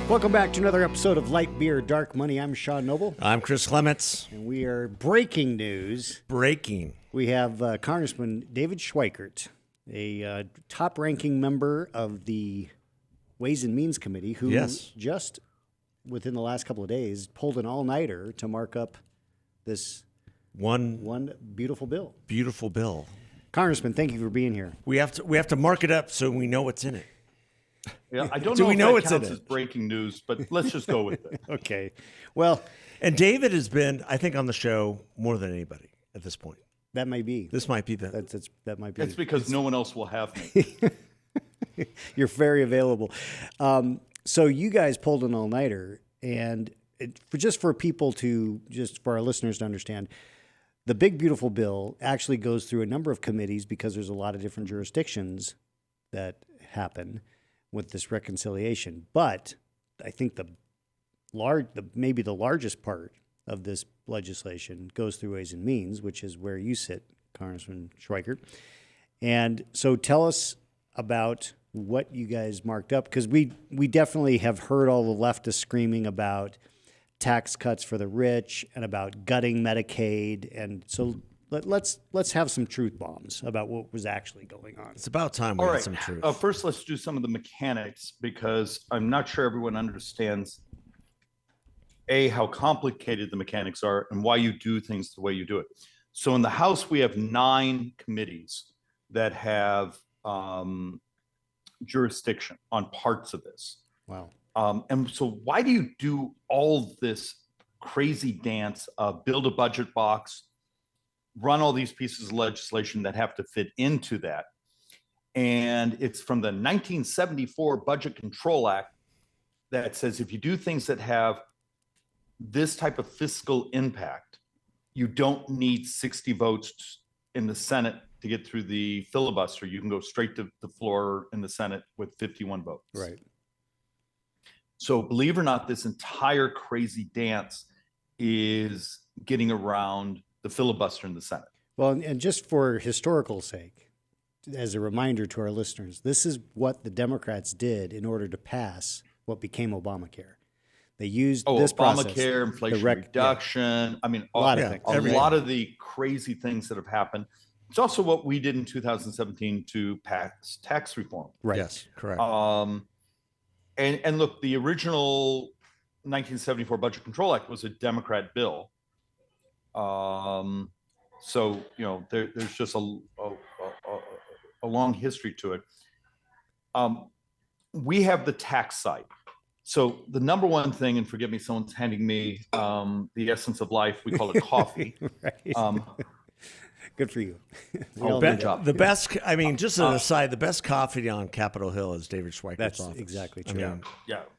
Welcome back to another episode of Light Beer, Dark Money. I'm Sean Noble. I'm Chris Clements. And we are breaking news. We have Congressman David Schweikert, a top-ranking member of the Ways and Means Committee, who just within the last couple of days pulled an all-nighter to mark up this one beautiful bill. Beautiful bill. Congressman, thank you for being here. We have to mark it up so we know what's in it. Yeah, I don't know if that counts as breaking news, but let's just go with it. Okay. Well, and David has been, I think, on the show more than anybody at this point. That might be. This might be that might be. It's because no one else will have me. You're very available. So you guys pulled an all-nighter, and for our listeners to understand, the big beautiful bill actually goes through a number of committees because there's a lot of different jurisdictions that happen with this reconciliation. But I think maybe the largest part of this legislation goes through Ways and Means, which is where you sit, Congressman Schweikert. And so tell us about what you guys marked up, because we definitely have heard all the leftists screaming about tax cuts for the rich and about gutting Medicaid. And so let's have some truth bombs about what was actually going on. It's about time we had some truth. First, let's do some of the mechanics, because I'm not sure everyone understands how complicated the mechanics are and why you do things the way you do it. So in the House, we have 9 committees that have jurisdiction on parts of this. Wow. And so why do you do all this crazy dance of build a budget box, run all these pieces of legislation that have to fit into that? And it's from the 1974 Budget Control Act that says if you do things that have this type of fiscal impact, you don't need 60 votes in the Senate to get through the filibuster. You can go straight to the floor in the Senate with 51 votes. Right. So believe it or not, this entire crazy dance is getting around the filibuster in the Senate. Well, and just for historical sake, as a reminder to our listeners, this is what the Democrats did in order to pass what became Obamacare. They used this process. Obamacare, Inflation Reduction. Yeah. I mean, a lot of the crazy things that have happened. It's also what we did in 2017 to pass tax reform. Right. Yes, correct. And look, the original 1974 Budget Control Act was a Democrat bill. So, there's just a long history to it. We have the tax side. So the number one thing, and forgive me, someone's handing me the essence of life. We call it coffee. Right. Good for you. The best, I mean, just as an aside, the best coffee on Capitol Hill is David Schweikert's office. That's exactly true. I mean,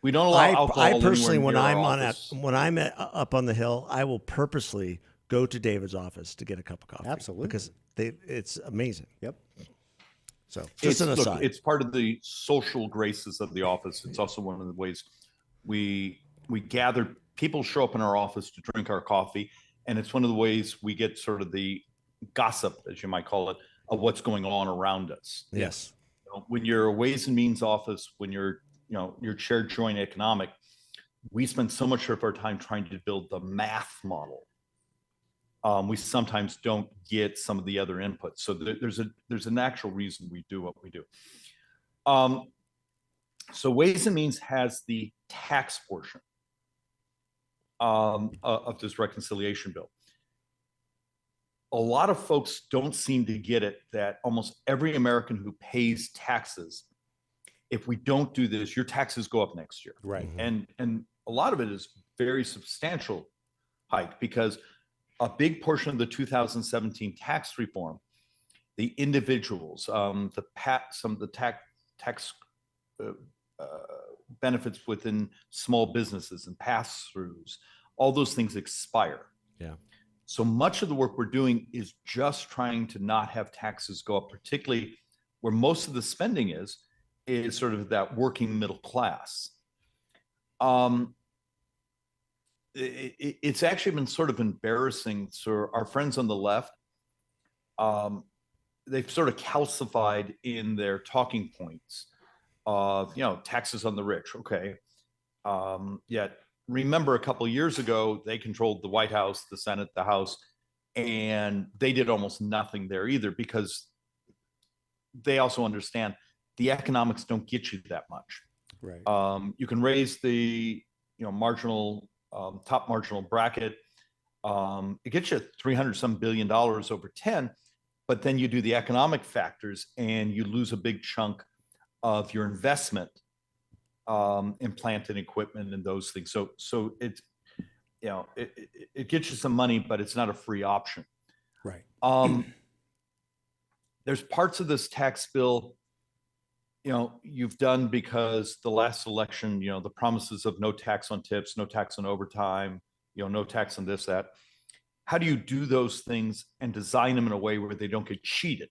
we don't allow alcohol. I personally, when I'm up on the Hill, I will purposely go to David's office to get a cup of coffee. Absolutely. Because it's amazing. Yep. So just an aside. It's part of the social graces of the office. It's also one of the ways we gather. People show up in our office to drink our coffee, and it's one of the ways we get sort of the gossip, as you might call it, of what's going on around us. Yes. When you're a Ways and Means office, when you're chaired joint economic, we spend so much of our time trying to build the math model. We sometimes don't get some of the other inputs. So there's an actual reason we do what we do. So Ways and Means has the tax portion of this reconciliation bill. A lot of folks don't seem to get it that almost every American who pays taxes, if we don't do this, your taxes go up next year. Right. And a lot of it is very substantial hike, because a big portion of the 2017 tax reform, the individuals, some of the tax benefits within small businesses and pass-throughs, all those things expire. Yeah. So much of the work we're doing is just trying to not have taxes go up, particularly where most of the spending is sort of that working middle class. It's actually been sort of embarrassing. So our friends on the left, they've sort of calcified in their talking points of, taxes on the rich. Okay. Yet remember, a couple of years ago, they controlled the White House, the Senate, the House, and they did almost nothing there either, because they also understand the economics don't get you that much. Right. You can raise the marginal top marginal bracket. It gets you $300 billion over 10, but then you do the economic factors and you lose a big chunk of your investment in plant and equipment and those things. So it's it gets you some money, but it's not a free option. Right. There's parts of this tax bill you've done because the last election, the promises of no tax on tips, no tax on overtime, no tax on this, that. How do you do those things and design them in a way where they don't get cheated,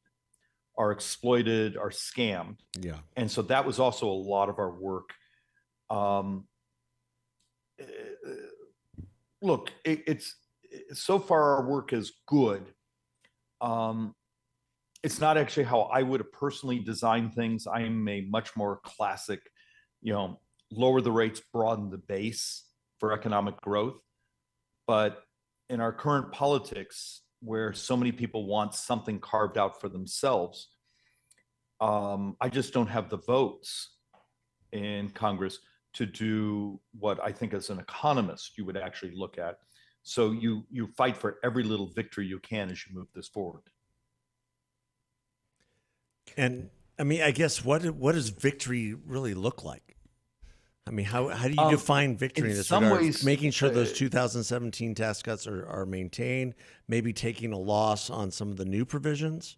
or exploited, or scammed? Yeah. And so that was also a lot of our work. Look, it's so far our work is good. It's not actually how I would have personally designed things. I am a much more classic, lower the rates, broaden the base for economic growth. But in our current politics, where so many people want something carved out for themselves, I just don't have the votes in Congress to do what I think as an economist you would actually look at. So you fight for every little victory you can as you move this forward. And I mean, I guess what does victory really look like? I mean, how do you define victory in this regard? Ways, making sure those 2017 tax cuts are maintained, maybe taking a loss on some of the new provisions?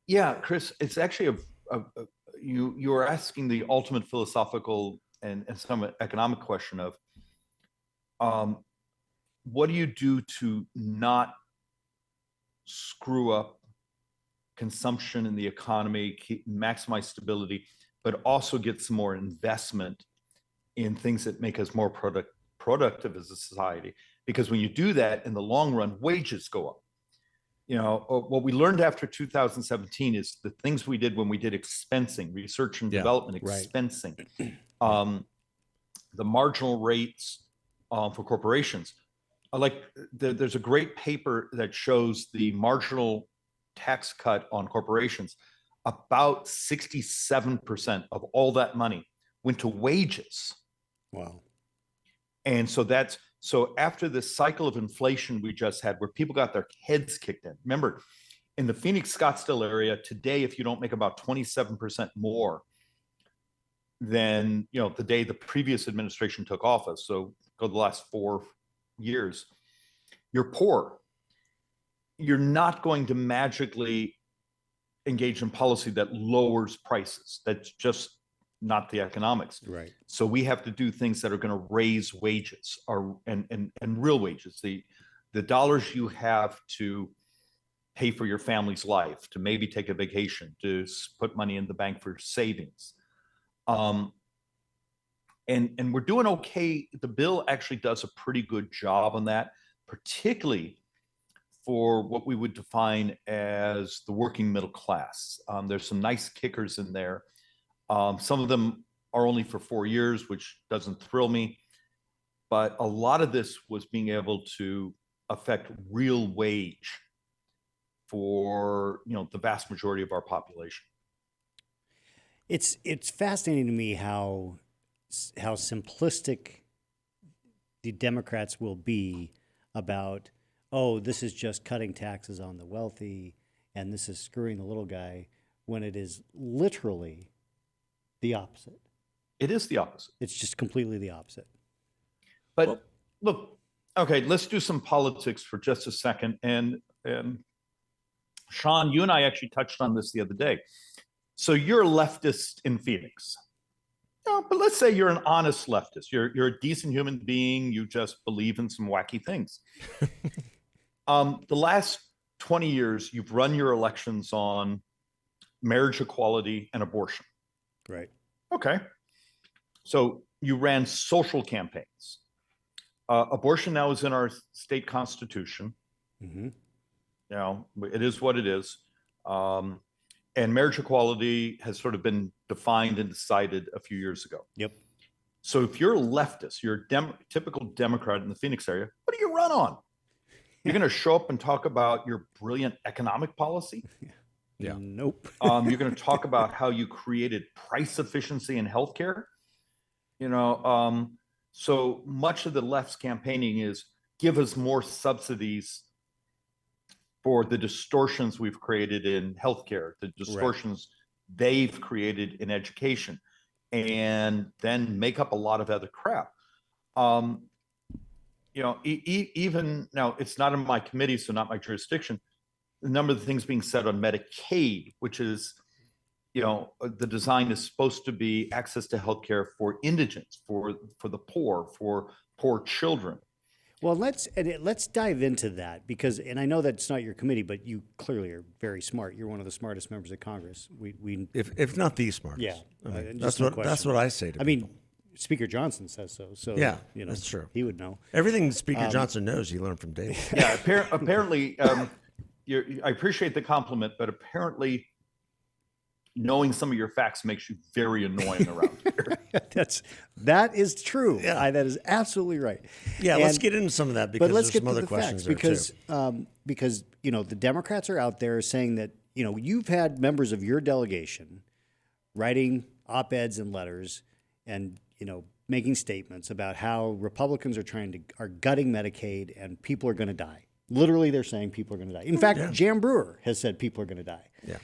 Yeah, Chris, it's actually you are asking the ultimate philosophical and some economic question of what do you do to not screw up consumption in the economy, maximize stability, but also get some more investment in things that make us more productive as a society. Because when you do that, in the long run, wages go up. What we learned after 2017 is the things we did when we did expensing, research and development expensing, the marginal rates for corporations. There's a great paper that shows the marginal tax cut on corporations. About 67% of all that money went to wages. Wow. And so after this cycle of inflation we just had, where people got their heads kicked in. Remember, in the Phoenix Scottsdale area today, if you don't make about 27% more than the day the previous administration took office, so go the last 4 years, you're poor. You're not going to magically engage in policy that lowers prices. That's just not the economics. Right. So we have to do things that are going to raise wages, and real wages. The dollars you have to pay for your family's life, to maybe take a vacation, to put money in the bank for savings. And we're doing okay. The bill actually does a pretty good job on that, particularly for what we would define as the working middle class. There's some nice kickers in there. Some of them are only for 4 years, which doesn't thrill me. But a lot of this was being able to affect real wage for the vast majority of our population. It's fascinating to me how simplistic the Democrats will be about, oh, this is just cutting taxes on the wealthy and this is screwing the little guy, when it is literally the opposite. It is the opposite. It's just completely the opposite. But look, okay, let's do some politics for just a second. And Sean, you and I actually touched on this the other day. So you're a leftist in Phoenix. But let's say you're an honest leftist. You're a decent human being. You just believe in some wacky things. The last 20 years, you've run your elections on marriage equality and abortion. Right. Okay. So you ran social campaigns. Abortion now is in our state constitution. Mm-hmm. It is what it is. And marriage equality has sort of been defined and decided a few years ago. Yep. So if you're a leftist, you're a typical Democrat in the Phoenix area, what do you run on? You're going to show up and talk about your brilliant economic policy? Yeah. Nope. You're going to talk about how you created price efficiency in healthcare? So much of the left's campaigning is give us more subsidies for the distortions we've created in healthcare, the distortions they've created in education, and then make up a lot of other crap. Even now, it's not in my committee, so not my jurisdiction. The number of the things being said on Medicaid, which is, the design is supposed to be access to healthcare for indigents, for the poor, for poor children. Well, let's dive into that because, and I know that's not your committee, but you clearly are very smart. You're one of the smartest members of Congress. We if not the smartest. Yeah, I mean, just that's what I say to I people. mean, Speaker Johnson says so. So Yeah, that's true. He would know. Everything Speaker Johnson knows, he learned from David. Yeah, apparently, I appreciate the compliment, but apparently, knowing some of your facts makes you very annoying around here. That is true. Yeah. That is absolutely right. Yeah, let's get into some of that because let's there's get some to other the questions facts there too. because the Democrats are out there saying that you've had members of your delegation writing op-eds and letters and making statements about how Republicans are gutting Medicaid and people are going to die. Literally, they're saying people are going to die. In fact, Jan Brewer has said people are going to die. Yeah.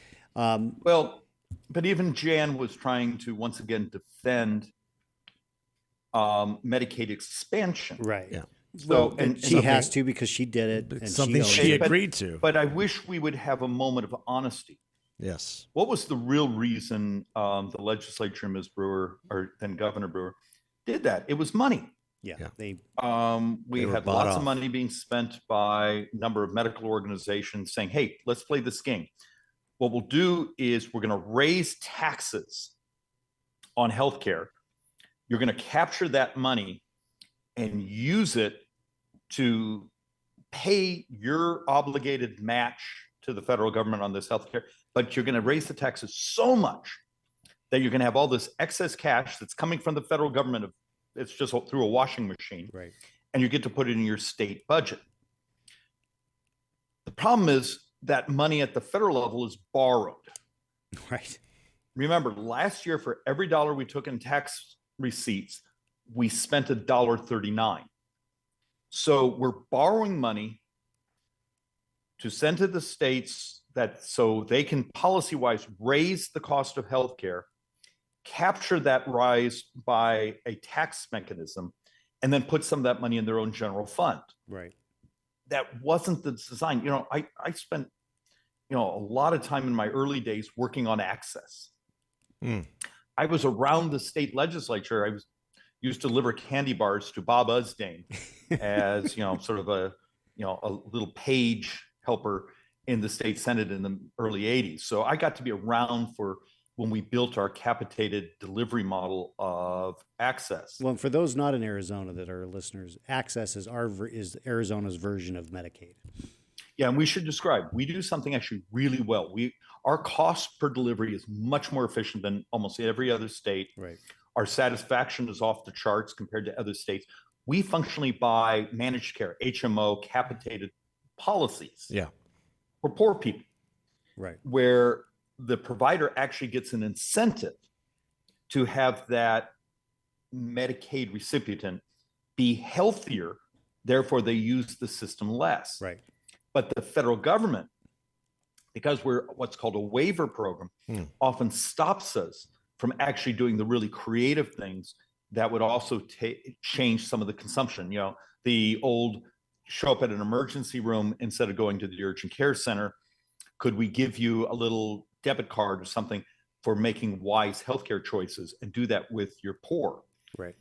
But even Jan was trying to once again defend Medicaid expansion. Right. Yeah. So and she has to because she did it. And something she agreed to. But I wish we would have a moment of honesty. Yes. What was the real reason the legislature, Ms. Brewer, or then Governor Brewer, did that? It was money. Yeah. We had lots of money being spent by a number of medical organizations saying, hey, let's play this game. What we'll do is we're going to raise taxes on healthcare. You're going to capture that money and use it to pay your obligated match to the federal government on this healthcare, but you're going to raise the taxes so much that you're going to have all this excess cash that's coming from the federal government. It's just through a washing machine, right? And you get to put it in your state budget. The problem is that money at the federal level is borrowed. Right. Remember, last year, for every dollar we took in tax receipts, we spent $1.39. So we're borrowing money to send to the states so they can policy-wise raise the cost of healthcare, capture that rise by a tax mechanism, and then put some of that money in their own general fund. Right. That wasn't the design. I spent, a lot of time in my early days working on access. I was around the state legislature. I used to deliver candy bars to Bob Usdane as, sort of a little page helper in the state Senate in the early 80s. So I got to be around for when we built our capitated delivery model of access. Well, for those not in Arizona that are listeners, access is Arizona's version of Medicaid. Yeah, and we should describe, we do something actually really well. Our cost per delivery is much more efficient than almost every other state. Right. Our satisfaction is off the charts compared to other states. We functionally buy managed care, HMO, capitated policies. Yeah. For poor people. Right. Where the provider actually gets an incentive to have that Medicaid recipient be healthier, therefore they use the system less. Right. But the federal government, because we're what's called a waiver program, often stops us from actually doing the really creative things that would also change some of the consumption. The old show up at an emergency room instead of going to the urgent care center. Could we give you a little debit card or something for making wise healthcare choices and do that with your poor? Right.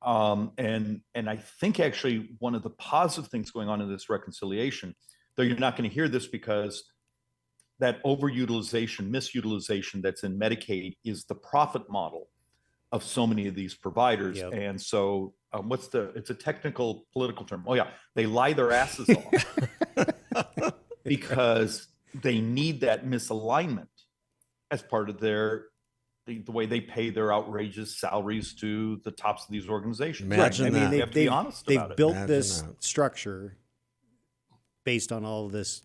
And I think actually one of the positive things going on in this reconciliation, though you're not going to hear this because that overutilization, misutilization that's in Medicaid is the profit model of so many of these providers. Yep. And so it's a technical political term. Oh yeah, they lie their asses off because they need that misalignment as part of their the way they pay their outrageous salaries to the tops of these organizations. Imagine I mean, that. We have to be honest about they've it. built Imagine this that. structure based on all of this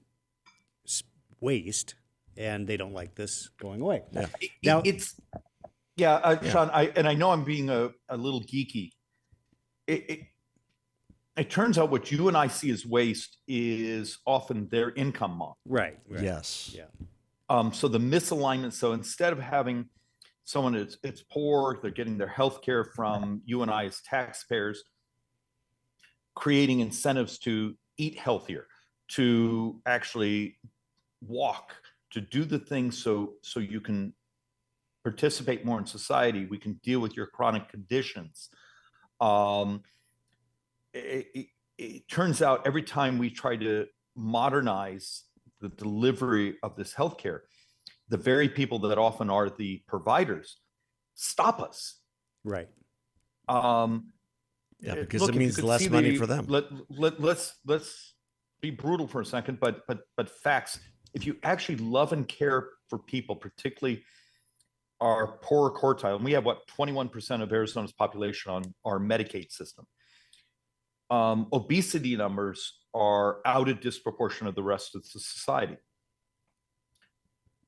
waste, and they don't like this going away. Yeah. Now- It's Sean. I know I'm being a little geeky. It turns out what you and I see as waste is often their income model. Right. Yes. Yeah. So the misalignment. So instead of having someone it's poor, they're getting their health care from you and I as taxpayers, creating incentives to eat healthier, to actually walk, to do the things so you can participate more in society. We can deal with your chronic conditions. It turns out every time we try to modernize the delivery of this healthcare, the very people that often are the providers stop us. Right. Yeah, because it means less money for them. Let's be brutal for a second, but facts. If you actually love and care for people, particularly our poorer quartile, and we have 21% of Arizona's population on our Medicaid system. Obesity numbers are out of disproportion of the rest of the society.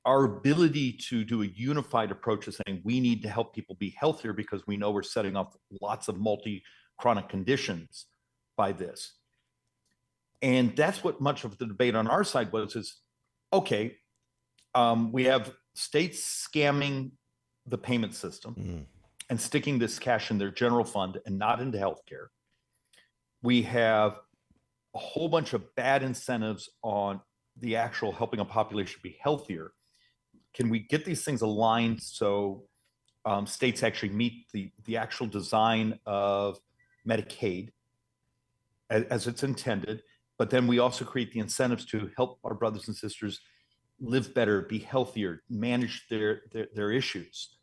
Our ability to do a unified approach is saying we need to help people be healthier because we know we're setting up lots of multi-chronic conditions by this. And that's what much of the debate on our side is, okay, we have states scamming the payment system and sticking this cash in their general fund and not into healthcare. We have a whole bunch of bad incentives on the actual helping a population be healthier. Can we get these things aligned so states actually meet the actual design of Medicaid as it's intended, but then we also create the incentives to help our brothers and sisters live better, be healthier, manage their issues.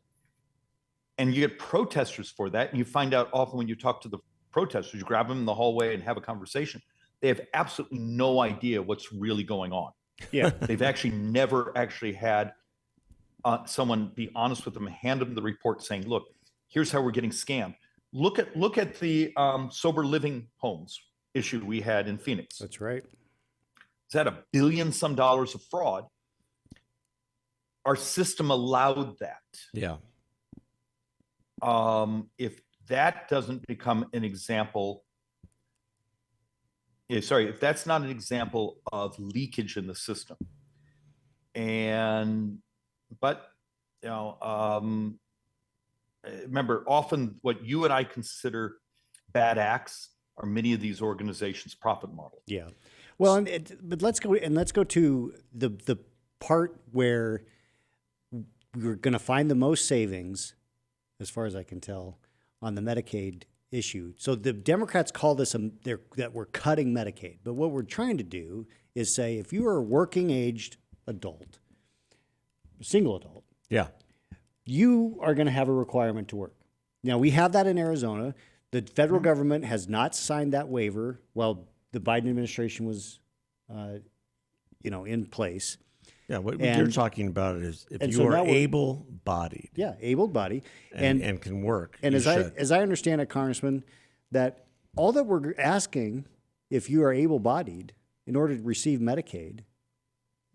And you get protesters for that. And you find out often when you talk to the protesters, you grab them in the hallway and have a conversation. They have absolutely no idea what's really going on. Yeah. They've actually never actually had someone be honest with them, hand them the report saying, look, here's how we're getting scammed. Look at the sober living homes issue we had in Phoenix. That's right. Is that $1 billion some dollars of fraud? Our system allowed that. Yeah. If that doesn't become an example, if that's not an example of leakage in the system, but remember, often what you and I consider bad acts are many of these organizations' profit model. Yeah. Well, but let's go to the part where we're going to find the most savings, as far as I can tell, on the Medicaid issue. So the Democrats call this that we're cutting Medicaid, but what we're trying to do is say if you are a working aged adult, single adult, Yeah. you are going to have a requirement to work. Now we have that in Arizona. The federal government has not signed that waiver while the Biden administration was, in place. Yeah. What you're talking about is if you are able-bodied. Yeah, able-bodied And can work. And you as should. I understand it, Congressman, that all that we're asking, if you are able-bodied, in order to receive Medicaid,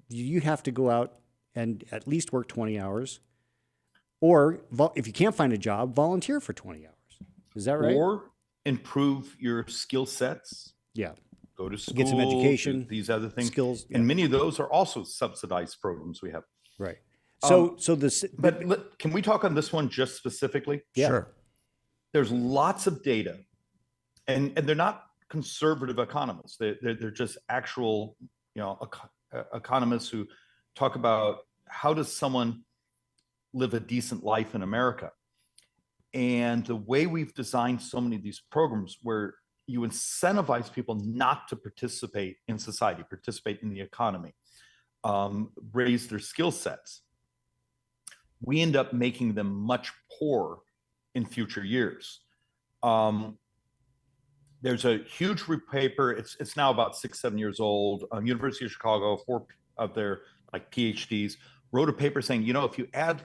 you have to go out and at least work 20 hours, or if you can't find a job, volunteer for 20 hours. Is that right? Or improve your skill sets. Yeah. Go to school. Get some education. Do these other things. Skills. And many of those are also subsidized programs we have. Right. So this. But can we talk on this one just specifically? Yeah. Sure. There's lots of data, and they're not conservative economists. They're just actual, economists who talk about how does someone live a decent life in America. And the way we've designed so many of these programs where you incentivize people not to participate in society, participate in the economy, raise their skill sets, we end up making them much poorer in future years. There's a huge paper. It's now about 6-7 years old. University of Chicago, 4 of their PhDs wrote a paper saying, if you add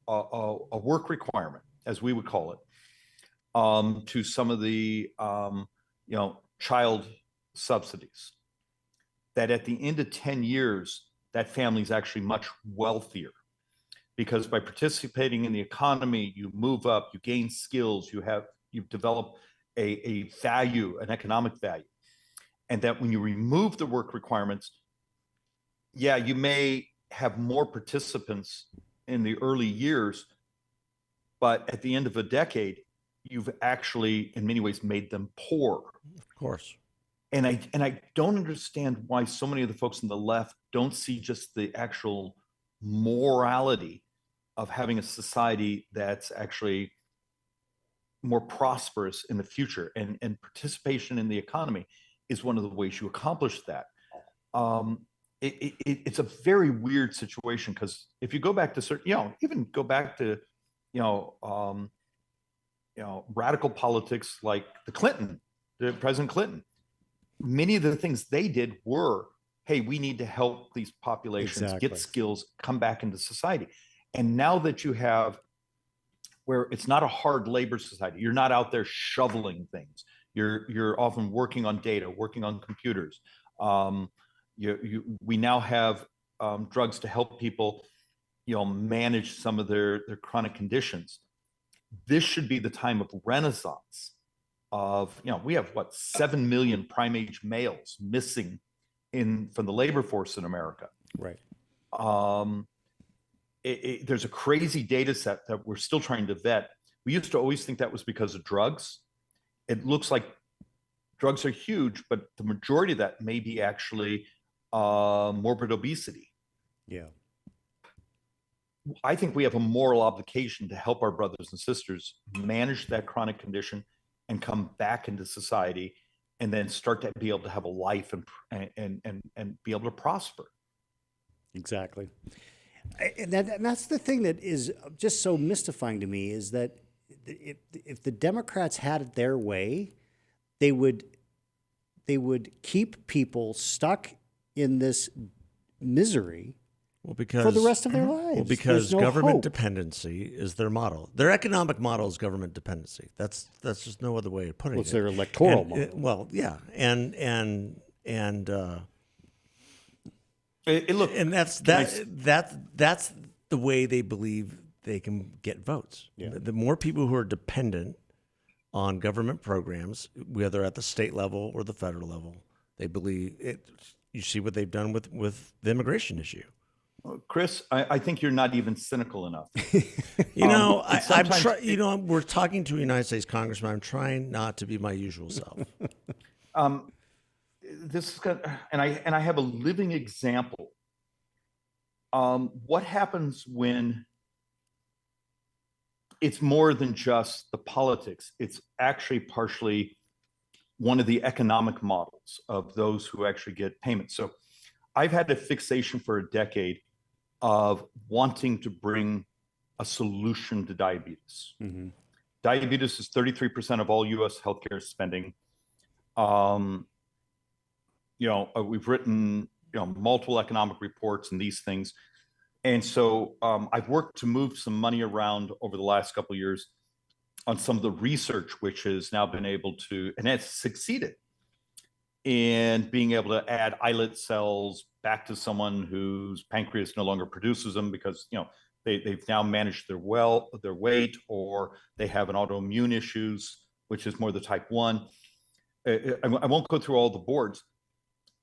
a work requirement, as we would call it, to some of the child subsidies, that at the end of 10 years, that family is actually much wealthier, because by participating in the economy, you move up, you gain skills, you develop a value, an economic value. And that when you remove the work requirements, yeah, you may have more participants in the early years, but at the end of a decade, you've actually, in many ways, made them poor. Of course. And I don't understand why so many of the folks on the left don't see just the actual morality of having a society that's actually more prosperous in the future, and participation in the economy is one of the ways you accomplish that. It's a very weird situation, because if you go back to certain, even go back to, radical politics like President Clinton, many of the things they did were, hey, we need to help these populations get skills, come back into society. And now that you have where it's not a hard labor society, you're not out there shoveling things. You're often working on data, working on computers. We now have drugs to help people, manage some of their chronic conditions. This should be the time of renaissance of, we have 7 million prime age males missing from the labor force in America. Right. There's a crazy data set that we're still trying to vet. We used to always think that was because of drugs. It looks like drugs are huge, but the majority of that may be actually morbid obesity. Yeah. I think we have a moral obligation to help our brothers and sisters manage that chronic condition and come back into society, and then start to be able to have a life and be able to prosper. Exactly. And that's the thing that is just so mystifying to me, is that if the Democrats had it their way, they would keep people stuck in this misery for the rest of their lives. Well, because no government hope. dependency is their model. Their economic model is government dependency. That's just no other way of putting It's it. their electoral model. Yeah, and Look, and that's the way they believe they can get votes. Yeah. The more people who are dependent on government programs, whether at the state level or the federal level, they believe it. You see what they've done with the immigration issue. Chris, I think you're not even cynical enough. I'm trying. We're talking to a United States Congressman. I'm trying not to be my usual self. This is good, and I have a living example. What happens when it's more than just the politics? It's actually partially one of the economic models of those who actually get payments. So I've had a fixation for a decade of wanting to bring a solution to diabetes. Mm-hmm. Diabetes is 33% of all U.S. healthcare spending. We've written multiple economic reports and these things. And so I've worked to move some money around over the last couple of years on some of the research, which has now been able to, and it's succeeded in being able to add islet cells back to someone whose pancreas no longer produces them because, they've now managed their weight, or they have an autoimmune issues, which is more the type 1. I won't go through all the boards,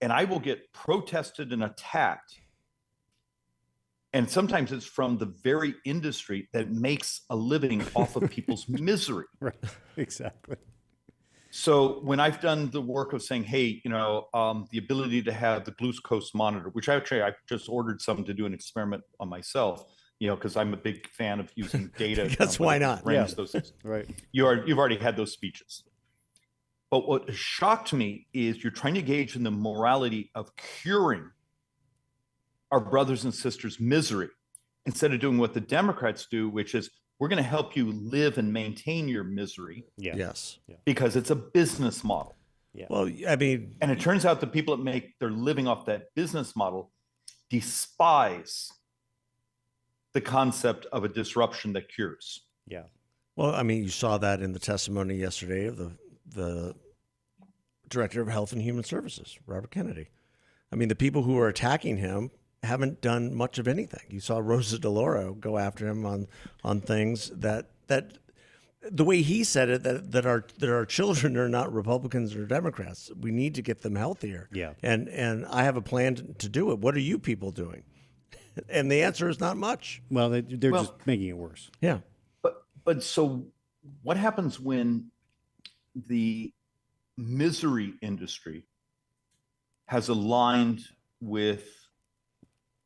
and I will get protested and attacked. And sometimes it's from the very industry that makes a living off of people's misery. Right, exactly. So when I've done the work of saying, hey, the ability to have the glucose monitor, which I just ordered some to do an experiment on myself, because I'm a big fan of using data. That's why not? Yeah. Those things. Right. You've already had those speeches. But what shocked me is you're trying to gauge in the morality of curing our brothers and sisters' misery instead of doing what the Democrats do, which is we're going to help you live and maintain your misery. Yeah. Yes. Because it's a business model. Yeah. Well, I mean, and it turns out the people that make their living off that business model despise the concept of a disruption that cures. Yeah. Well, I mean, you saw that in the testimony yesterday of the Director of Health and Human Services, Robert Kennedy. I mean, the people who are attacking him haven't done much of anything. You saw Rosa DeLauro go after him on things that the way he said it, that our children are not Republicans or Democrats. We need to get them healthier. Yeah. And I have a plan to do it. What are you people doing? And the answer is not much. Well, they're just making it worse. Yeah. But so what happens when the misery industry has aligned with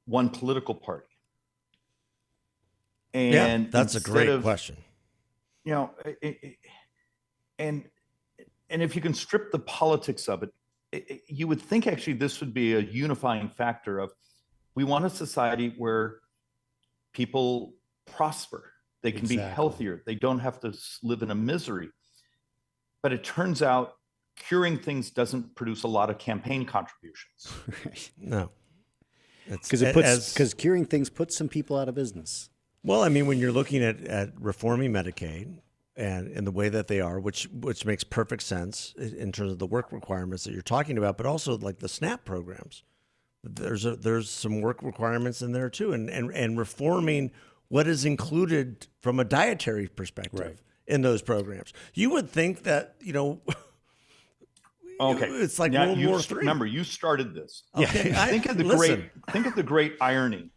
one political party? And yeah, that's a great question. You know, and if you can strip the politics of it, you would think actually this would be a unifying factor of, we want a society where people prosper. They can be healthier. They don't have to live in a misery. But it turns out curing things doesn't produce a lot of campaign contributions. No. Because curing things puts some people out of business. Well, I mean, when you're looking at reforming Medicaid and in the way that they are, which makes perfect sense in terms of the work requirements that you're talking about, but also like the SNAP programs. There's some work requirements in there too, and reforming what is included from a dietary perspective in those programs. You would think that, okay, it's like now World War III. Remember, you started this. Okay, think of the great irony.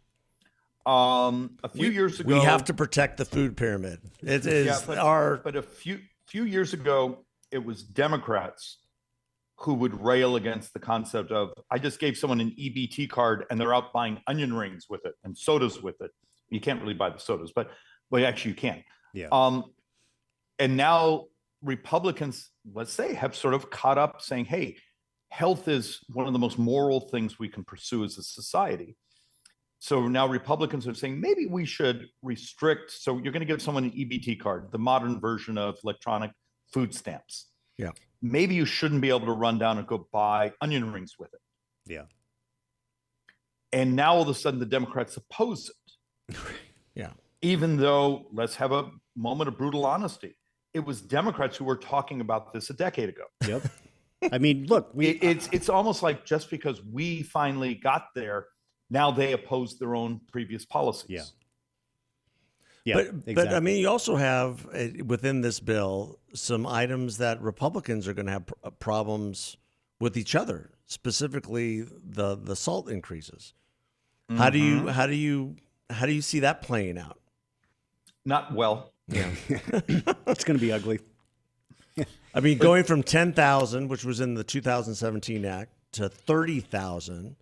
A few years ago, we have to protect the food pyramid. It is but a few years ago, it was Democrats who would rail against the concept of, I just gave someone an EBT card and they're out buying onion rings with it and sodas with it. You can't really buy the sodas, but actually you can. Yeah. And now Republicans, let's say, have sort of caught up saying, hey, health is one of the most moral things we can pursue as a society. So now Republicans are saying, maybe we should restrict. So you're going to give someone an EBT card, the modern version of electronic food stamps. Yeah. Maybe you shouldn't be able to run down and go buy onion rings with it. Yeah. And now all of a sudden the Democrats oppose it. Yeah. Even though, let's have a moment of brutal honesty, it was Democrats who were talking about this a decade ago. Yep. I mean, look, it's almost like just because we finally got there, now they oppose their own previous policies. Yeah. Yeah, but exactly. But I mean, you also have within this bill some items that Republicans are going to have problems with each other, specifically the SALT increases. Mm-hmm. How do you see that playing out? Not well. Yeah, it's going to be ugly. I mean, going from 10,000, which was in the 2017 Act, to 30,000.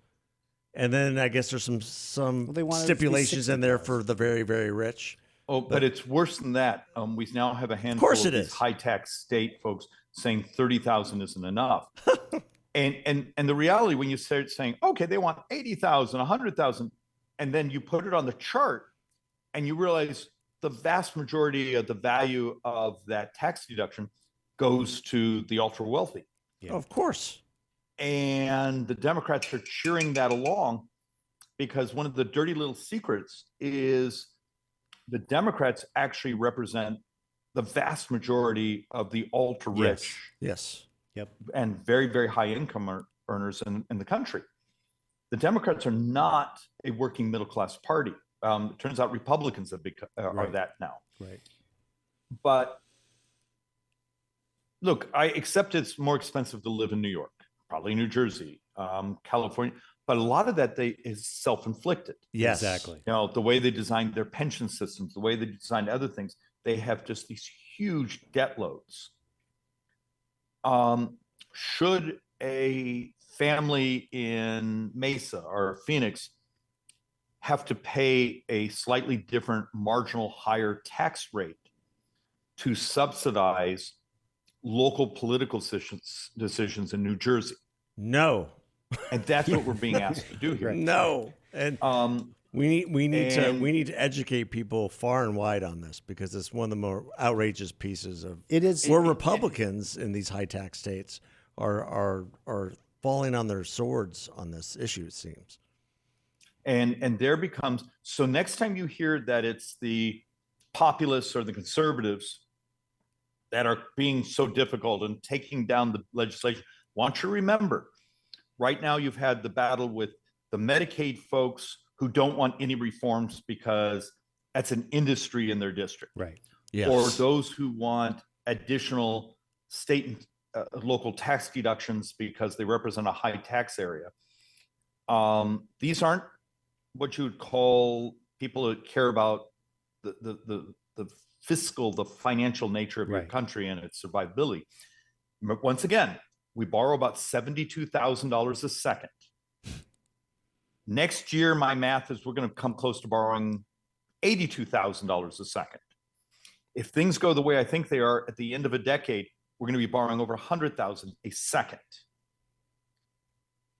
And then I guess there's some stipulations in there for the very, very rich. Oh, but it's worse than that. We now have a handful of these high tax state folks saying 30,000 isn't enough. and the reality, when you start saying, okay, they want 80,000, 100,000, and then you put it on the chart and you realize the vast majority of the value of that tax deduction goes to the ultra wealthy. Yeah. Of course. And the Democrats are cheering that along because one of the dirty little secrets is the Democrats actually represent the vast majority of the ultra rich. Yes. Yep. And very, very high income earners in the country. The Democrats are not a working middle class party. It turns out Republicans are that now. Right. But look, I accept it's more expensive to live in New York, probably New Jersey, California, but a lot of that is self-inflicted. Yes, exactly. You know, the way they designed their pension systems, the way they designed other things, they have just these huge debt loads. Should a family in Mesa or Phoenix have to pay a slightly different marginal higher tax rate to subsidize local political decisions in New Jersey? No. And that's what we're being asked to do here. No. And we need to educate people far and wide on this because it's one of the more outrageous pieces of it is where Republicans in these high tax states are falling on their swords on this issue, it seems. And there becomes, so next time you hear that it's the populists or the conservatives that are being so difficult and taking down the legislation, I want you to remember, right now you've had the battle with the Medicaid folks who don't want any reforms because that's an industry in their district. Right. Yes. Or those who want additional state and local tax deductions because they represent a high tax area. These aren't what you would call people that care about the fiscal, the financial nature of your country and its survivability. But once again, we borrow about $72,000 a second. Next year, my math is we're going to come close to borrowing $82,000 a second. If things go the way I think they are at the end of a decade, we're going to be borrowing over $100,000 a second.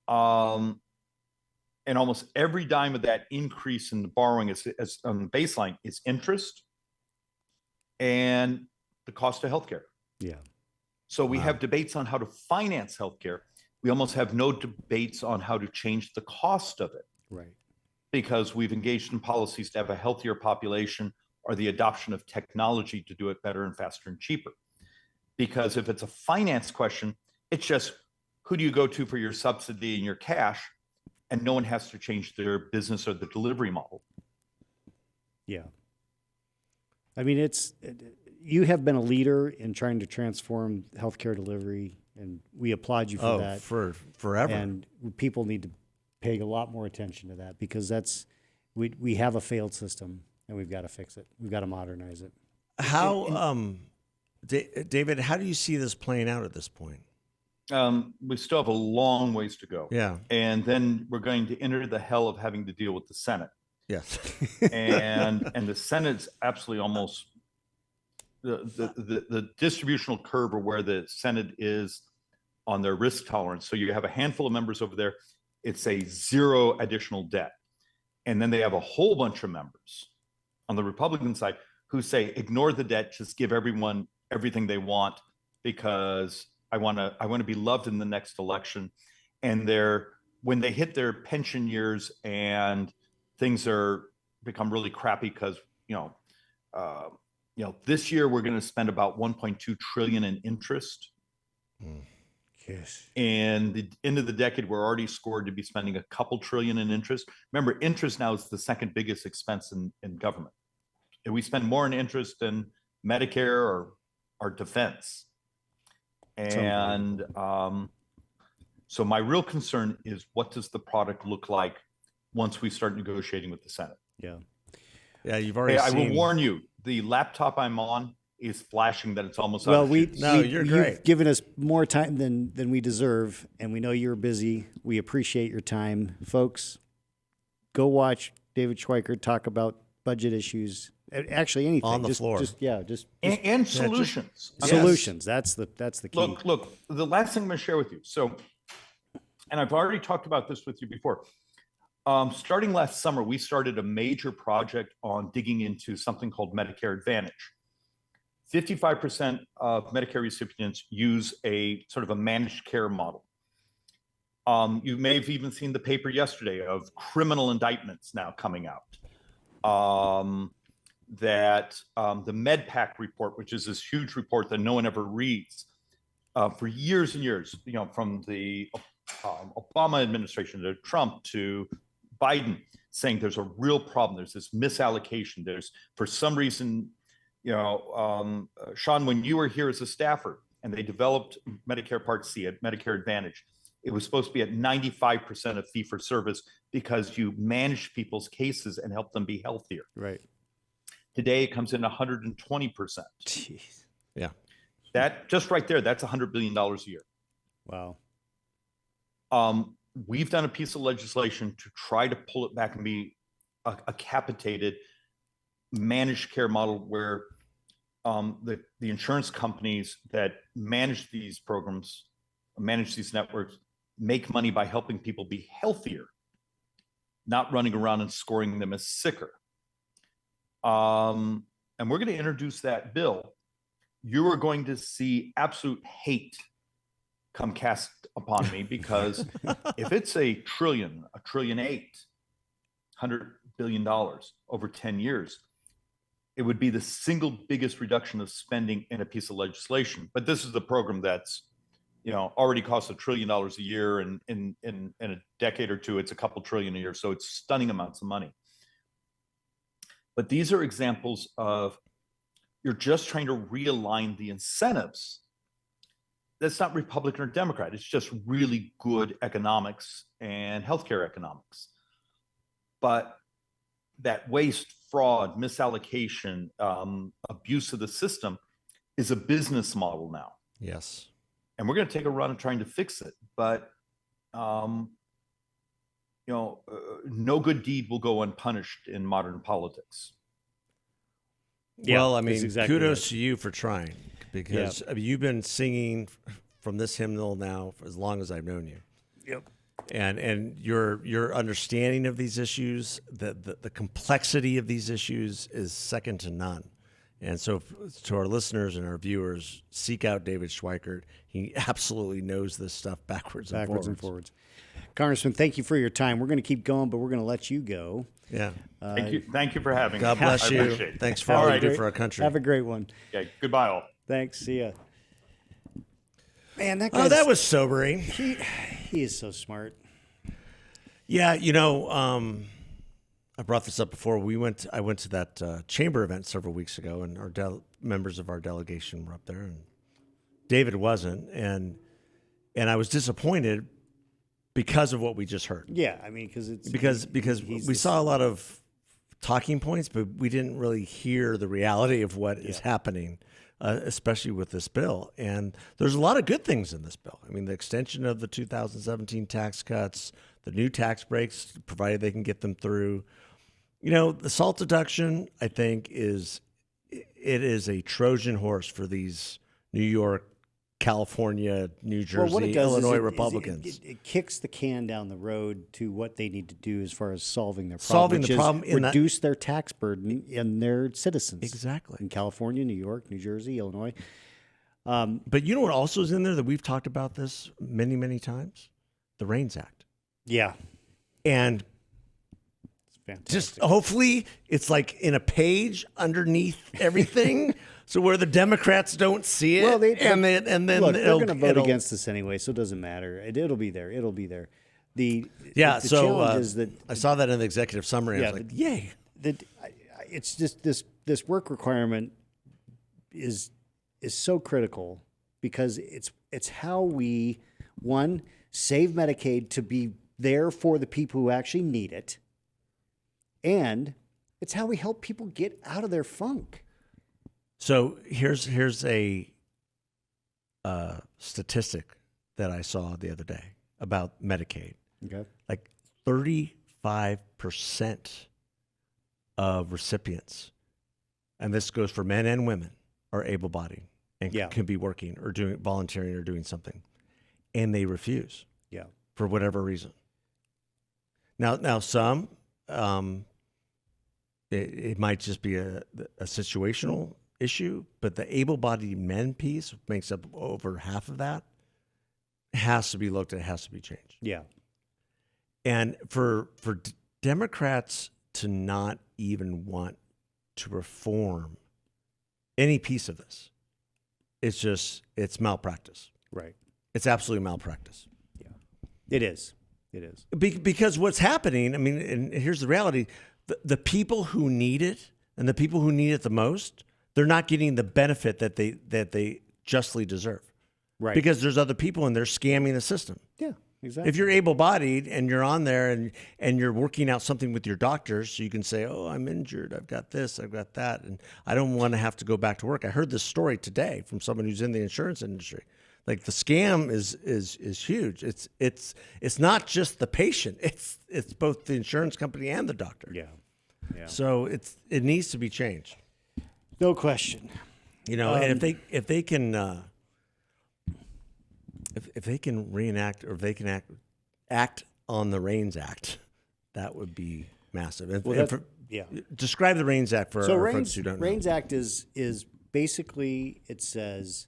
And almost every dime of that increase in the borrowing is on the baseline is interest and the cost of healthcare. Yeah. So we have debates on how to finance healthcare. We almost have no debates on how to change the cost of it. Right. Because we've engaged in policies to have a healthier population or the adoption of technology to do it better and faster and cheaper. Because if it's a finance question, it's just who do you go to for your subsidy and your cash, and no one has to change their business or the delivery model. Yeah. I mean, you have been a leader in trying to transform healthcare delivery, and we applaud you for that. For forever. And people need to pay a lot more attention to that, because we have a failed system and we've got to fix it. We've got to modernize it. How, David, how do you see this playing out at this point? We still have a long ways to go. Yeah. And then we're going to enter the hell of having to deal with the Senate. Yes. and the Senate's absolutely almost the distributional curve of where the Senate is on their risk tolerance. So you have a handful of members over there. It's a zero additional debt. And then they have a whole bunch of members on the Republican side who say, ignore the debt, just give everyone everything they want because I want to be loved in the next election. And when they hit their pension years and things become really crappy because this year we're going to spend about 1.2 trillion in interest. Yes. And the end of the decade, we're already scored to be spending a couple trillion in interest. Remember, interest now is the second biggest expense in government. And we spend more in interest than Medicare or our defense. And so my real concern is, what does the product look like once we start negotiating with the Senate? Yeah. Yeah, you've already I seen... will warn you, the laptop I'm on is flashing that it's almost well, out of shoots. you're great. You've given us more time than we deserve, and we know you're busy. We appreciate your time. Folks, go watch David Schweikert talk about budget issues. Actually, anything on the floor. And solutions. Solutions. That's the key. Look, the last thing I'm going to share with you. So, and I've already talked about this with you before. Starting last summer, we started a major project on digging into something called Medicare Advantage. 55% of Medicare recipients use a sort of a managed care model. You may have even seen the paper yesterday of criminal indictments now coming out. The MedPAC report, which is this huge report that no one ever reads, for years and years, from the Obama administration to Trump to Biden, saying there's a real problem. There's this misallocation. There's, for some reason, Sean, when you were here as a staffer and they developed Medicare Part C at Medicare Advantage, it was supposed to be at 95% of fee for service because you managed people's cases and helped them be healthier. Right. Today it comes in 120%. Jeez. Yeah. That just right there, that's $100 billion a year. Wow. We've done a piece of legislation to try to pull it back and be a capitated managed care model where the insurance companies that manage these programs, manage these networks, make money by helping people be healthier, not running around and scoring them as sicker. And we're going to introduce that bill. You are going to see absolute hate come cast upon me because if it's $1.8 trillion, $100 billion over 10 years. It would be the single biggest reduction of spending in a piece of legislation. But this is a program that's, already costs $1 trillion a year, and in a decade or two, it's a couple trillion a year. So it's stunning amounts of money. But these are examples of you're just trying to realign the incentives. That's not Republican or Democrat. It's just really good economics and healthcare economics. But that waste, fraud, misallocation, abuse of the system is a business model now. Yes. And we're going to take a run at trying to fix it. But, no good deed will go unpunished in modern politics. Yeah, well, I that's mean, exactly kudos right. to you for trying, because you've been singing from this hymnal now for as long as I've known you. Yep. And your understanding of these issues, the complexity of these issues is second to none. And so to our listeners and our viewers, seek out David Schweikert. He absolutely knows this stuff backwards and forwards. Congressman, thank you for your time. We're going to keep going, but we're going to let you go. Yeah. Thank you for having me. God bless I you. appreciate it. Thanks for all you do for our country. Have a great one. Okay, goodbye all. Thanks. See ya. Man, that guy. Oh, that was sobering. He is so smart. Yeah, I brought this up before. I went to that chamber event several weeks ago, and our members of our delegation were up there, and David wasn't, and I was disappointed because of what we just heard. Yeah, I mean, because we saw a lot of talking points, but we didn't really hear the reality of what is happening, especially with this bill. And there's a lot of good things in this bill. I mean, the extension of the 2017 tax cuts, the new tax breaks, provided they can get them through. The SALT deduction, I think, is a Trojan horse for these New York, California, New Jersey, what it does Illinois is Republicans. It kicks the can down the road to what they need to do as far as solving their problem. Solving the problem in reduce their tax burden in their citizens. Exactly. In California, New York, New Jersey, Illinois. But you know what also is in there that we've talked about this many, many times? The REINS Act. Yeah. And Fantastic. just hopefully it's like in a page underneath everything, so where the Democrats don't see it. Well, and then look, they're going to vote against this anyway, so it doesn't matter. It'll be there. It'll be there. The challenge is that I saw that in the executive summary. I was like, yay! It's just this work requirement is so critical because it's how we save Medicaid to be there for the people who actually need it. And it's how we help people get out of their funk. So here's a statistic that I saw the other day about Medicaid. Okay. Like 35% of recipients, and this goes for men and women, are able-bodied and can be working or doing volunteering or doing something, and they refuse. Yeah. For whatever reason. Now some. It might just be a situational issue, but the able-bodied men piece makes up over half of that. Has to be looked at, has to be changed. Yeah. And for Democrats to not even want to reform any piece of this, it's malpractice. Right. It's absolutely malpractice. Yeah. It is. Because what's happening, I mean, and here's the reality, the people who need it and the people who need it the most, they're not getting the benefit that they justly deserve. Right. Because there's other people and they're scamming the system. Yeah, exactly. If you're able-bodied and you're on there and you're working out something with your doctors, so you can say, oh, I'm injured, I've got this, I've got that, and I don't want to have to go back to work. I heard this story today from someone who's in the insurance industry. Like the scam is huge. It's not just the patient. It's both the insurance company and the doctor. Yeah. So it needs to be changed. No question. And if they can reenact or if they can act on the REINS Act, that would be massive. Describe the REINS Act for our folks who don't know. REINS Act is basically, it says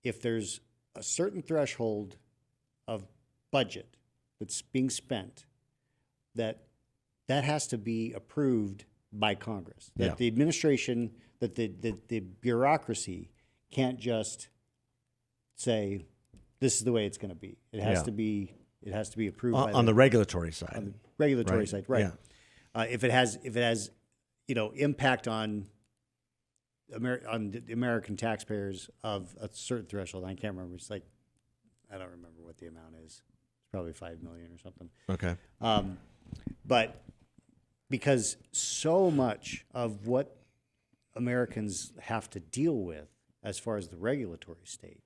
if there's a certain threshold of budget that's being spent, that that has to be approved by Congress. That Yeah. the administration, that the bureaucracy can't just say, this is the way it's going to be. It has Yeah. to be. It has to be approved by On the regulatory side. regulatory Right. side, right? Yeah. If it has, impact on the American taxpayers of a certain threshold, I can't remember. It's like, I don't remember what the amount is. It's probably 5 million or something. Okay. But because so much of what Americans have to deal with as far as the regulatory state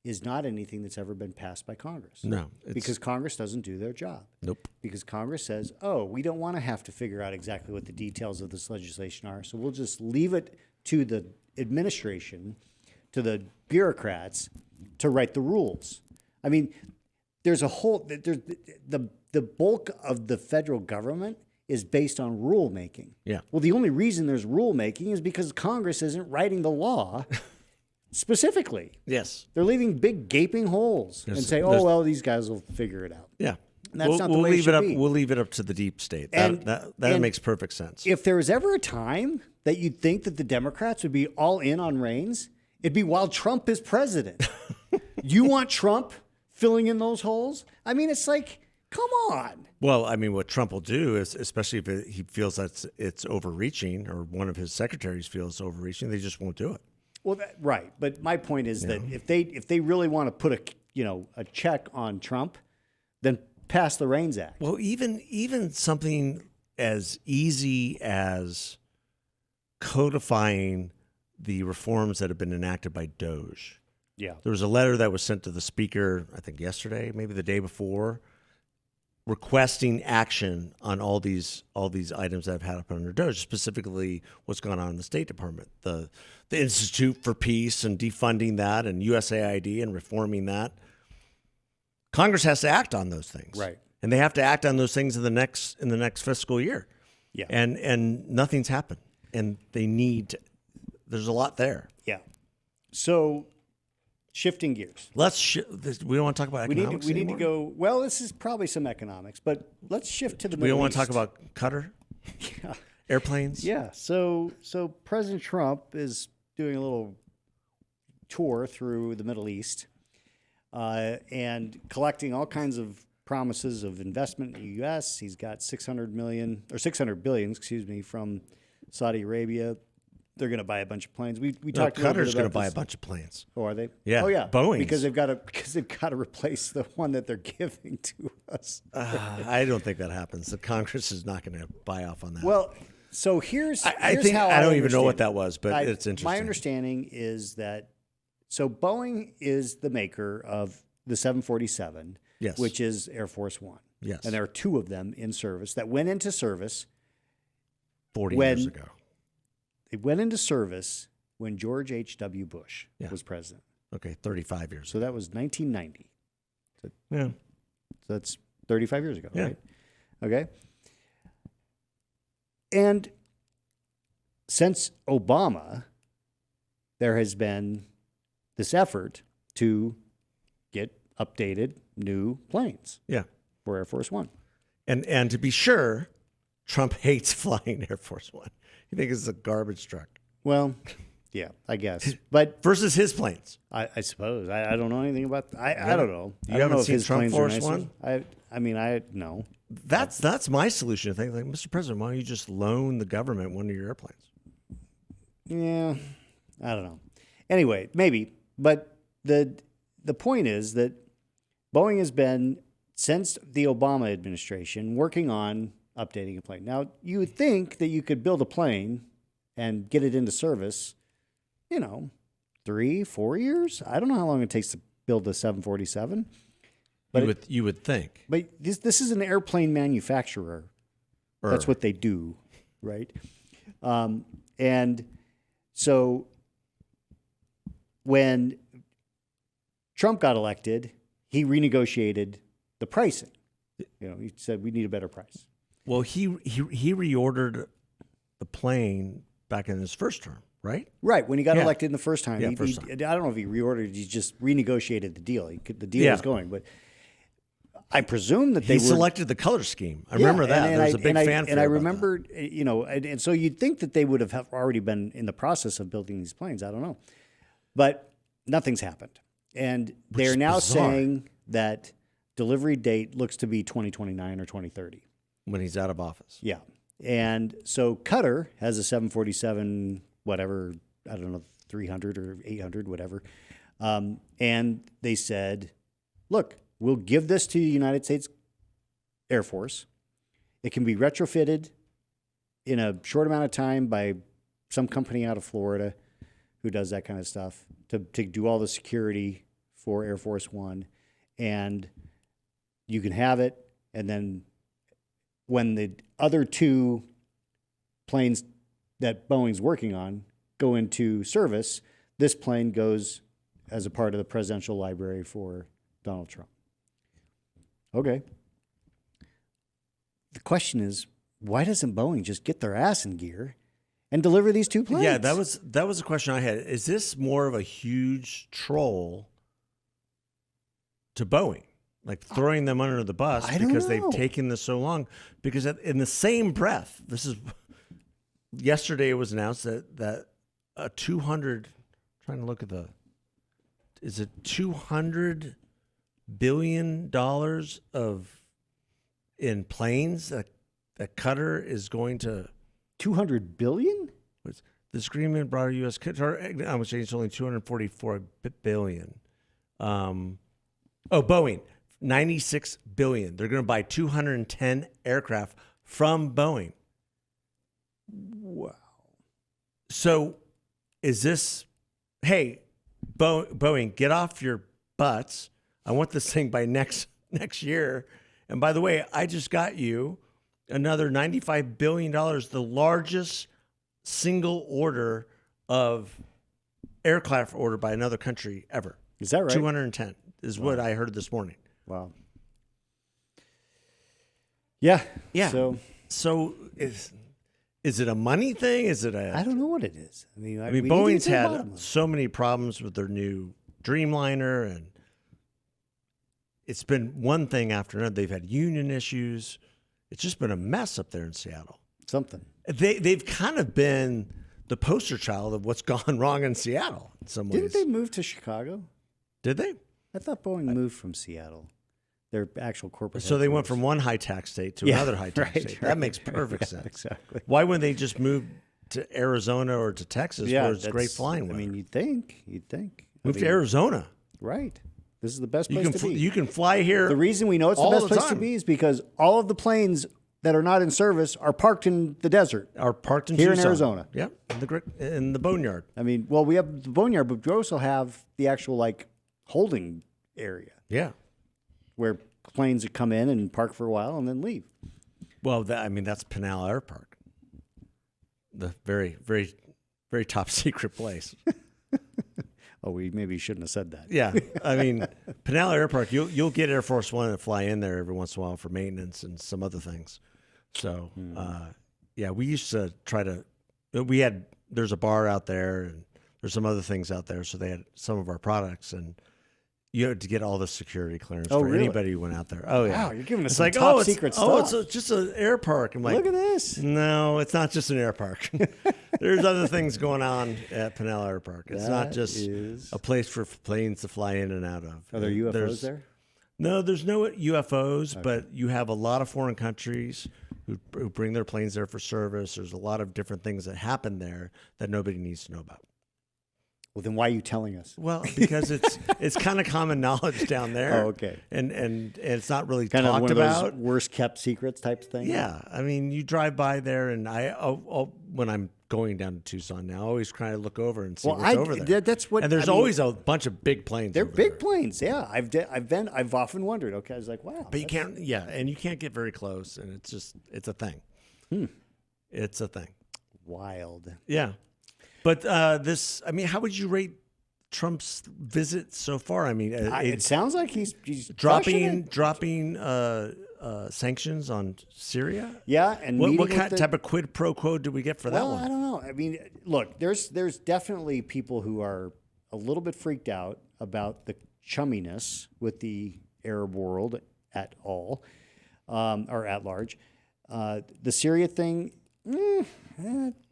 is not anything that's ever been passed by Congress. No. Because Congress doesn't do their job. Nope. Because Congress says, oh, we don't want to have to figure out exactly what the details of this legislation are, so we'll just leave it to the administration, to the bureaucrats, to write the rules. I mean, there's the bulk of the federal government is based on rulemaking. Yeah. Well, the only reason there's rulemaking is because Congress isn't writing the law specifically. Yes. They're leaving big gaping holes and say, oh, well, these guys will figure it out. Yeah. And that's not the way it should be. We'll leave it up to the deep state. And- That and makes perfect sense. If there was ever a time that you'd think that the Democrats would be all in on reins, it'd be while Trump is president. You want Trump filling in those holes? I mean, it's like, come on. Well, I mean, what Trump will do is, especially if he feels that it's overreaching, or one of his secretaries feels overreaching, they just won't do it. Well, right. But my point is that if they really want to put a check on Trump, then pass the Reins Act. Well, even something as easy as codifying the reforms that have been enacted by DOJ. Yeah. There was a letter that was sent to the speaker, I think yesterday, maybe the day before, requesting action on all these items that have had up under DOJ, specifically what's gone on in the State Department, the Institute for Peace and defunding that, and USAID and reforming that. Congress has to act on those things, Right. And they have to act on those things in the next fiscal year. Yeah. And nothing's happened, and they need to, there's a lot there. Yeah. So, shifting gears. We don't want to talk about economics We need to anymore? go. Well, this is probably some economics, but let's shift to the. We don't Middle want to talk East. about Qatar, airplanes. Yeah. So President Trump is doing a little tour through the Middle East and collecting all kinds of promises of investment in the U.S. He's got $600 billion, from Saudi Arabia. They're going to buy a bunch of planes. We talked. Qatar's going to buy a bunch of planes. Oh, are they? Yeah. Oh, yeah. Boeing's. because they've got to replace the one that they're giving to us. I don't think that happens. The Congress is not going to buy off on that. Well, so here's think how I don't even know understand what it. that was, but it's interesting. My understanding is that Boeing is the maker of the 747, Yes. which is Air Force One. Yes. And there are two of them in service that went into service 40 when- years ago. They went into service when George H.W. Bush Yeah. was president. Okay, 35 years. So that was 1990. Yeah. So that's 35 years ago, Yeah. right? Okay. And since Obama, there has been this effort to get updated new planes Yeah. for Air Force One. And to be sure, Trump hates flying Air Force One. He thinks it's a garbage truck. Well, yeah, I guess. But Versus his planes. I suppose. I don't know anything about I don't know. You I don't haven't know if seen his Trump planes are Force nicer. One? I mean, I no. That's my solution to things. Like, Mr. President, why don't you just loan the government one of your airplanes? Yeah, I don't know. Anyway, maybe, but the point is that Boeing has been, since the Obama administration, working on updating a plane. Now, you would think that you could build a plane and get it into service, 3-4 years. I don't know how long it takes to build a 747. But You would think. But this is an airplane manufacturer. That's what they do, right? And so when Trump got elected, he renegotiated the pricing. He said we need a better price. Well, he reordered the plane back in his first term, right? Right. When he got Yeah. elected in the first time, Yeah, I don't know if he reordered. He just renegotiated the deal. The deal was going, but I presume that they He were selected the color scheme. I remember that. There was a big fanfare. And I about remember, and so you'd think that they would have already been in the process of building these planes. I don't know. But nothing's happened. And they're is now bizarre. saying that delivery date looks to be 2029 or 2030. that when he's out of office. Yeah. And so Qatar has a 747, whatever, I don't know, 300 or 800, whatever. And they said, look, we'll give this to the United States Air Force. It can be retrofitted in a short amount of time by some company out of Florida who does that kind of stuff to do all the security for Air Force One. And you can have it. And then when the other two planes that Boeing's working on go into service, this plane goes as a part of the presidential library for Donald Trump. Okay. The question is, why doesn't Boeing just get their ass in gear and deliver these two planes? Yeah, that was a question I had. Is this more of a huge troll to Boeing? Like throwing them under the bus I don't because know. they've taken this so long? Because in the same breath, yesterday it was announced that a 200, trying to look at is it $200 billion in planes that Qatar is going to. 200 billion? This agreement brought U.S. Qatar exchange only $244 billion. Boeing, $96 billion. They're going to buy 210 aircraft from Boeing. Wow. So, is this? Hey, Boeing, get off your butts. I want this thing by next year. And by the way, I just got you another $95 billion, the largest single order of aircraft order by another country ever. Is that right? 210 is what I heard this morning. Wow. Yeah. Yeah. So Is it a money thing? Is it I don't know what it is. I mean, we need to Boeing's get to the bottom of had it. so many problems with their new Dreamliner, and it's been one thing after another. They've had union issues. It's just been a mess up there in Seattle. Something. They've kind of been the poster child of what's gone wrong in Seattle in some ways. Didn't they move to Chicago? Did they? I thought Boeing moved from Seattle. Their actual corporate. So they went headquarters. from one high tax state to Yeah, another high tax right, state. right. That makes perfect Yeah, sense. exactly. Why wouldn't they just move to Arizona or to Texas where it's great flying I weather? mean, you'd think. Move to Arizona. Right. This is the best You place can to be. you can fly here. The reason we know it's the all best the place to time. be is because all of the planes that are not in service are parked in the desert. Are parked in Here in Tucson. Arizona. Yep, in the boneyard. I mean, well, we have the boneyard, but we also have the actual holding area Yeah. where planes that come in and park for a while and then leave. Well, that's Pinal Air Park, the very, very, very top secret place. Oh, we maybe shouldn't have said that. Yeah, Pinal Air Park. You'll get Air Force One to fly in there every once in a while for maintenance and some other things. So, we used to try to. There's a bar out there and there's some other things out there. So they had some of our products and. You had to get all the security clearance for really? anybody who went out there. Oh yeah, Wow, you're giving us it's some like top it's, secret It's stuff. just an air park. I'm like, Look at this. no, it's not just an air park. There's other things going on at Pinal Air Park. It's not That just is- a place for planes to fly in and out of. Are there UFOs There's- there? No, there's no UFOs, but you have a lot of foreign countries who bring their planes there for service. There's a lot of different things that happen there that nobody needs to know about. Well, then why are you telling us? Well, because it's kind of common knowledge down there. Oh, okay. And it's not really Kind of talked one of about. those worst kept secrets type thing? Yeah, you drive by there, and when I'm going down to Tucson now, I always try to look over and see what's over there. That's what. And there's I mean, always a bunch of big planes. they're over big there. planes. Yeah, I've often wondered. Okay, I was like, wow. But you can't. Yeah, and you can't get very close, and it's a thing. It's a thing. Wild. Yeah, but how would you rate Trump's visit so far? It sounds like he's dropping sanctions on Syria. Yeah, and What meeting with type of quid pro quo did we get for that Well, one? I don't know. I mean, look, there's definitely people who are a little bit freaked out about the chumminess with the Arab world at all, or at large. The Syria thing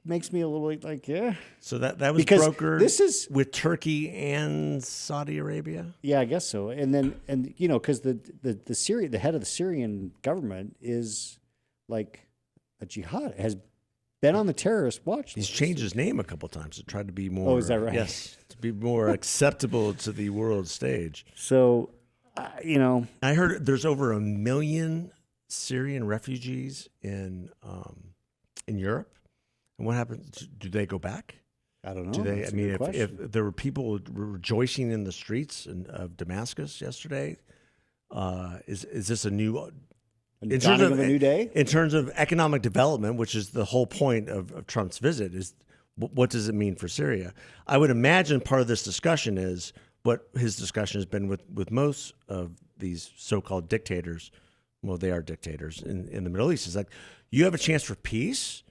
makes me a little like, yeah. So that was Because brokered this is- with Turkey and Saudi Arabia. Yeah, I guess so. And then, because the head of the Syrian government is like a jihad, has been on the terrorist watch He's list. changed his name a couple times to try to be more. Oh, is that right? Yes, to be more acceptable to the world stage. So, I heard there's over 1 million Syrian refugees in Europe. And what happens? Do they go back? I don't know. Do they? That's I a good mean, if question. there were people rejoicing in the streets of Damascus yesterday, is this a new? The dawning of a new day? In terms of economic development, which is the whole point of Trump's visit, is what does it mean for Syria? I would imagine part of this discussion is what his discussion has been with most of these so-called dictators. Well, they are dictators in the Middle East. Is like, you have a chance for peace,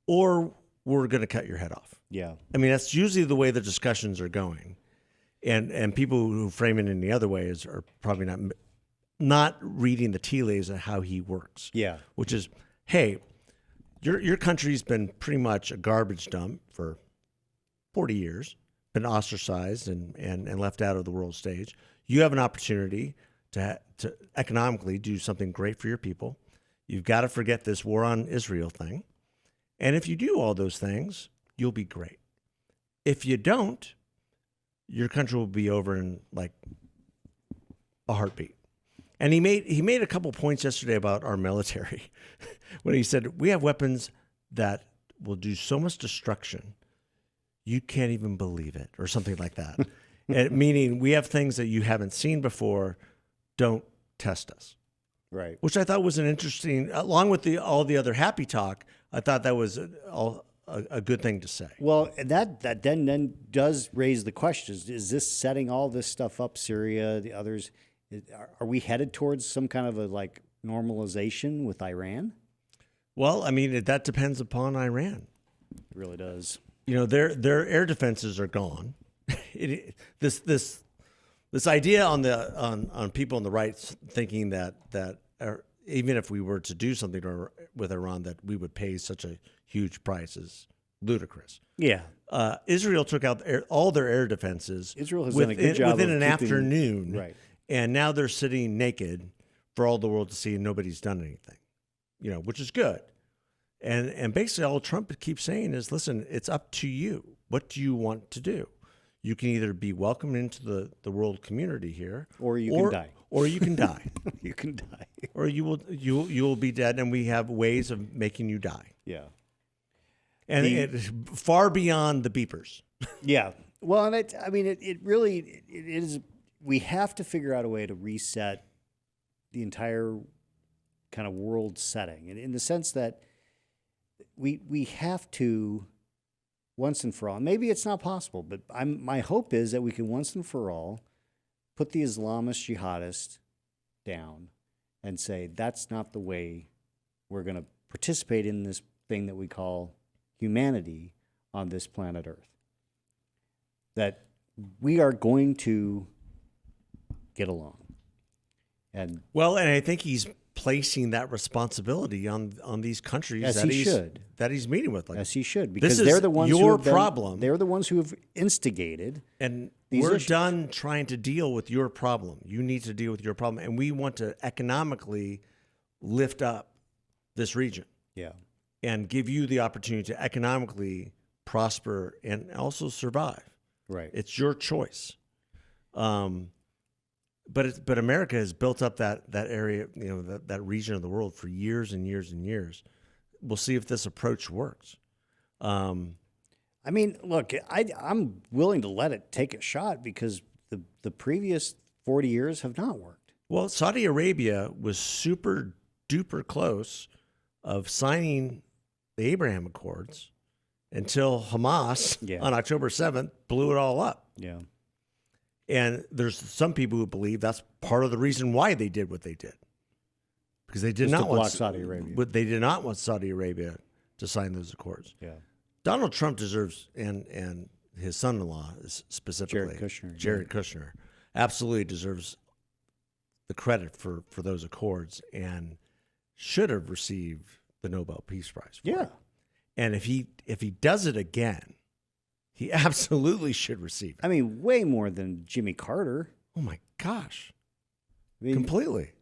or we're going to cut your head off. Yeah. I mean, that's usually the way the discussions are going. And people who frame it in the other way are probably not reading the tea leaves of how he works. Yeah. Which is, hey, your country's been pretty much a garbage dump for 40 years, been ostracized and left out of the world stage. You have an opportunity to economically do something great for your people. You've got to forget this war on Israel thing. And if you do all those things, you'll be great. If you don't, your country will be over in like a heartbeat. And he made a couple points yesterday about our military when he said, we have weapons that will do so much destruction, you can't even believe it, or something like that. And meaning we have things that you haven't seen before, don't test us. Right. Which I thought was an interesting, along with all the other happy talk, I thought that was a good thing to say. Well, that then does raise the questions. Is this setting all this stuff up, Syria, the others? Are we headed towards some kind of a like normalization with Iran? Well, I mean, that depends upon Iran. It really does. Their air defenses are gone. This idea on people on the right thinking that even if we were to do something with Iran, that we would pay such a huge price is ludicrous. Yeah. Israel took out all their air defenses. Israel has done a good job within of an keeping- afternoon, Right. And now they're sitting naked for all the world to see, and nobody's done anything, which is good. And basically all Trump keeps saying is, listen, it's up to you. What do you want to do? You can either be welcomed into the world community here, Or you can die. Or you can die, You can die. or you will be dead, and we have ways of making you die. Yeah. And it's far beyond the beepers. Yeah. Well, and it really is. We have to figure out a way to reset the entire kind of world setting, and in the sense that we have to once and for all. Maybe it's not possible, but my hope is that we can once and for all put the Islamist jihadists down and say that's not the way we're going to participate in this thing that we call humanity on this planet Earth. That we are going to get along. And I think he's placing that responsibility on these countries As he should. that he's meeting with. as he should, because this is they're the ones your who have problem. They're the ones who have instigated. And these we're issues. done trying to deal with your problem. You need to deal with your problem. And we want to economically lift up this region Yeah. and give you the opportunity to economically prosper and also survive. Right. It's your choice. But America has built up that area, that region of the world for years and years and years. We'll see if this approach works. I mean, look, I'm willing to let it take a shot because the previous 40 years have not worked. Well, Saudi Arabia was super duper close of signing the Abraham Accords until Hamas on October 7th blew it all up. Yeah. And there's some people who believe that's part of the reason why they did what they did, because they did Just to not want block Saudi Arabia. But they did not want Saudi Arabia to sign those accords. Yeah. Donald Trump deserves, and his son-in-law specifically, Jared Kushner. Jared Kushner, absolutely deserves the credit for those accords and should have received the Nobel Peace Prize. For it. And if he does it again, he absolutely should receive it. I mean, way more than Jimmy Carter. Oh my gosh. I mean, Completely.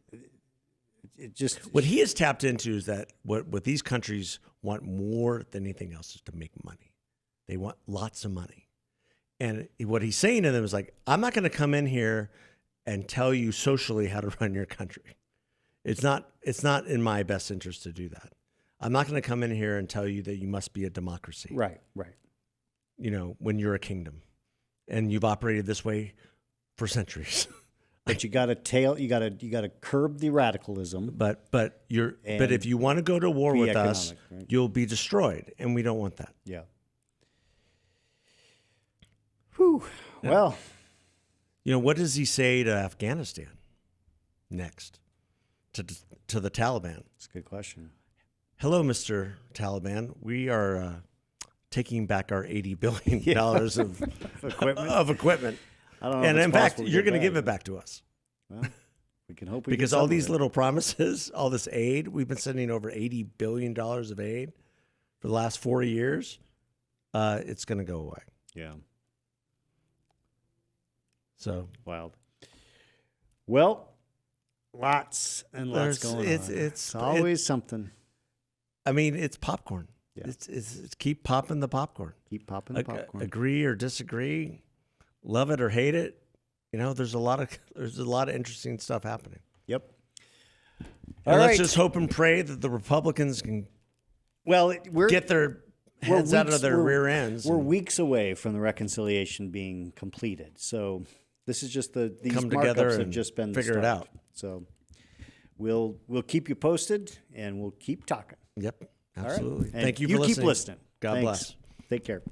It just What he has tapped into is that what these countries want more than anything else is to make money. They want lots of money. And what he's saying to them is like, I'm not going to come in here and tell you socially how to run your country. It's not in my best interest to do that. I'm not going to come in here and tell you that you must be a democracy. right. You know, when you're a kingdom and you've operated this way for centuries. But you got to curb the radicalism. But if you want to go to war be with us, economic, right? you'll be destroyed, and we don't want that. Yeah. Whew. Yeah. Well, You know, what does he say to Afghanistan next? To the Taliban? that's a good question. Hello, Mr. Taliban. We are taking back our $80 billion of equipment. I don't know. And if in it's fact, possible to you're get going to give back. it back to us. Well, we can hope we Because get all some of these it. little promises, all this aid, we've been sending over $80 billion of aid for the last 4 years. It's going to go away. Yeah. So Wild. Well, lots and lots There's- going it's- on. it's- It's always something. I mean, it's popcorn. Yeah. It's keep popping the popcorn. Keep popping the popcorn. Agree or disagree, love it or hate it. You know, there's a lot of interesting stuff happening. Yep. And All let's right. just hope and pray that the Republicans can Well, we're get their heads out of their rear ends. We're and weeks away from the reconciliation being completed. So this is just these come together markups have and just been the figure it start. out. So we'll keep you posted and we'll keep talking. Yep, All right? absolutely. And Thank you for you listening. keep listening. God Thanks. bless. Take care.